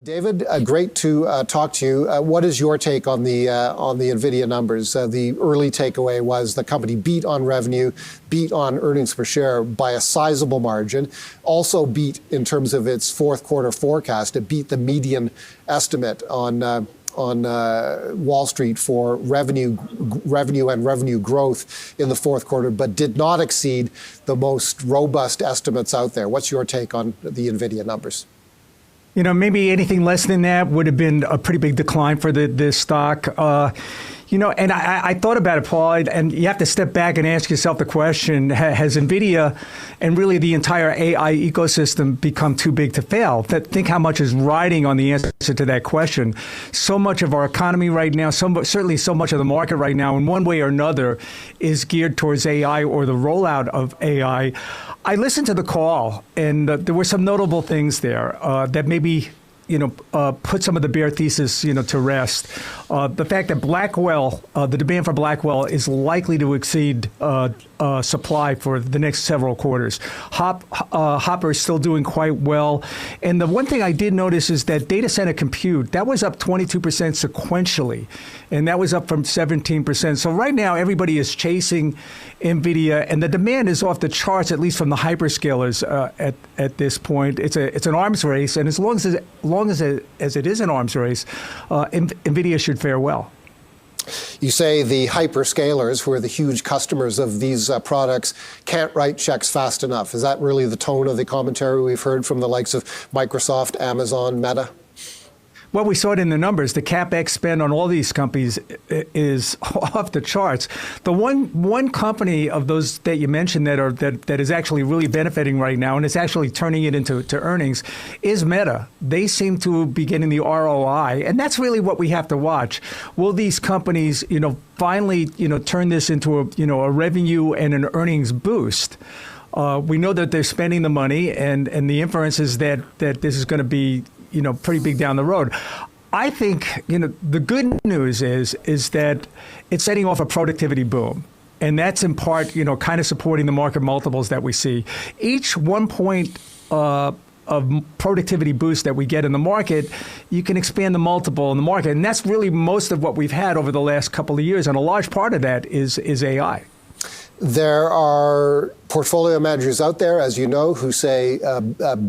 David, great to talk to you. What is your take on the Nvidia numbers? The early takeaway was the company beat on revenue, beat on earnings per share by a sizable margin, also beat in terms of its fourth quarter forecast. It beat the median estimate on Wall Street for revenue and revenue growth in the fourth quarter, but did not exceed the most robust estimates out there. What's your take on the Nvidia numbers? You know, maybe anything less than that would have been a pretty big decline for this stock. And I thought about it, Paul, and you have to step back and ask yourself the question, has Nvidia and really the entire AI ecosystem become too big to fail? Think how much is riding on the answer to that question. So much of our economy right now, certainly so much of the market right now, in one way or another, is geared towards AI or the rollout of AI. I listened to the call, and there were some notable things there that maybe put some of the bear thesis, to rest. The fact that Blackwell, the demand for Blackwell is likely to exceed supply for the next several quarters. Hopper is still doing quite well. And the one thing I did notice is that data center compute, that was up 22% sequentially, and that was up from 17%. So right now, everybody is chasing Nvidia, and the demand is off the charts, at least from the hyperscalers at this point. It's an arms race, and as long as it is an arms race, Nvidia should fare well. You say the hyperscalers, who are the huge customers of these products, can't write checks fast enough. Is that really the tone of the commentary we've heard from the likes of Microsoft, Amazon, Meta? Well, we saw it in the numbers. The CapEx spend on all these companies is off the charts. The one company of those that you mentioned that is actually really benefiting right now, and it's actually turning it into earnings, is Meta. They seem to be getting the ROI, and that's really what we have to watch. Will these companies, finally, turn this into a revenue and an earnings boost? We know that they're spending the money, and the inference is that this is going to be pretty big down the road. I think, the good news is that it's setting off a productivity boom. And that's in part, kind of supporting the market multiples that we see. Each 1 point of productivity boost that we get in the market, you can expand the multiple in the market. And that's really most of what we've had over the last couple of years. And a large part of that is AI. There are portfolio managers out there, as you know, who say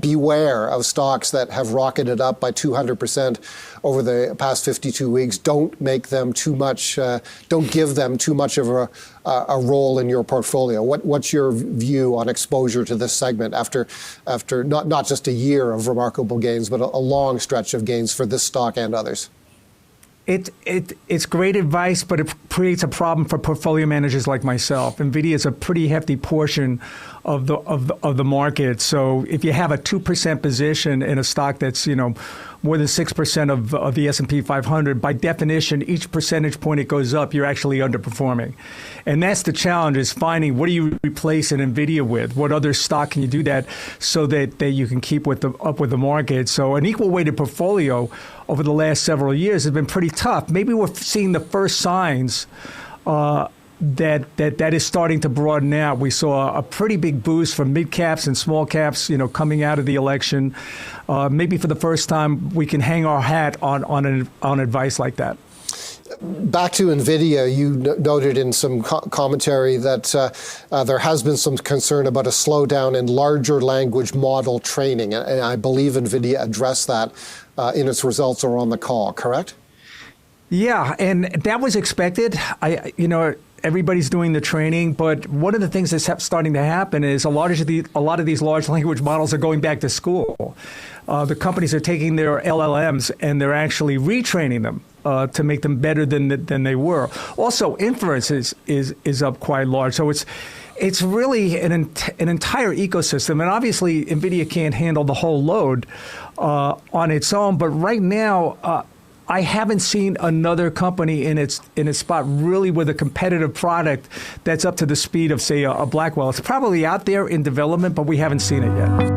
beware of stocks that have rocketed up by 200% over the past 52 weeks. Don't make them too much, don't give them too much of a role in your portfolio. What's your view on exposure to this segment after not just a year of remarkable gains, but a long stretch of gains for this stock and others? It's great advice, but it creates a problem for portfolio managers like myself. Nvidia is a pretty hefty portion of the market. So if you have a 2% position in a stock that's more than 6% of the S&P 500, by definition, each percentage point it goes up, you're actually underperforming. And that's the challenge, is finding what do you replace an Nvidia with? What other stock can you do that so that you can keep up with the market? So an equal weighted portfolio over the last several years has been pretty tough. Maybe we're seeing the first signs that is starting to broaden out. We saw a pretty big boost from mid caps and small caps, coming out of the election. Maybe for the first time, we can hang our hat on advice like that. Back to Nvidia, you noted in some commentary that there has been some concern about a slowdown in larger language model training, and I believe Nvidia addressed that in its results or on the call, correct? Yeah, and that was expected. Everybody's doing the training, but one of the things that's starting to happen is a lot of these large language models are going back to school. The companies are taking their LLMs and they're actually retraining them to make them better than they were. Also, inference is up quite large. So it's really an entire ecosystem, and obviously Nvidia can't handle the whole load on its own. But right now, I haven't seen another company in its spot really with a competitive product that's up to the speed of, say, a Blackwell. It's probably out there in development, but we haven't seen it yet.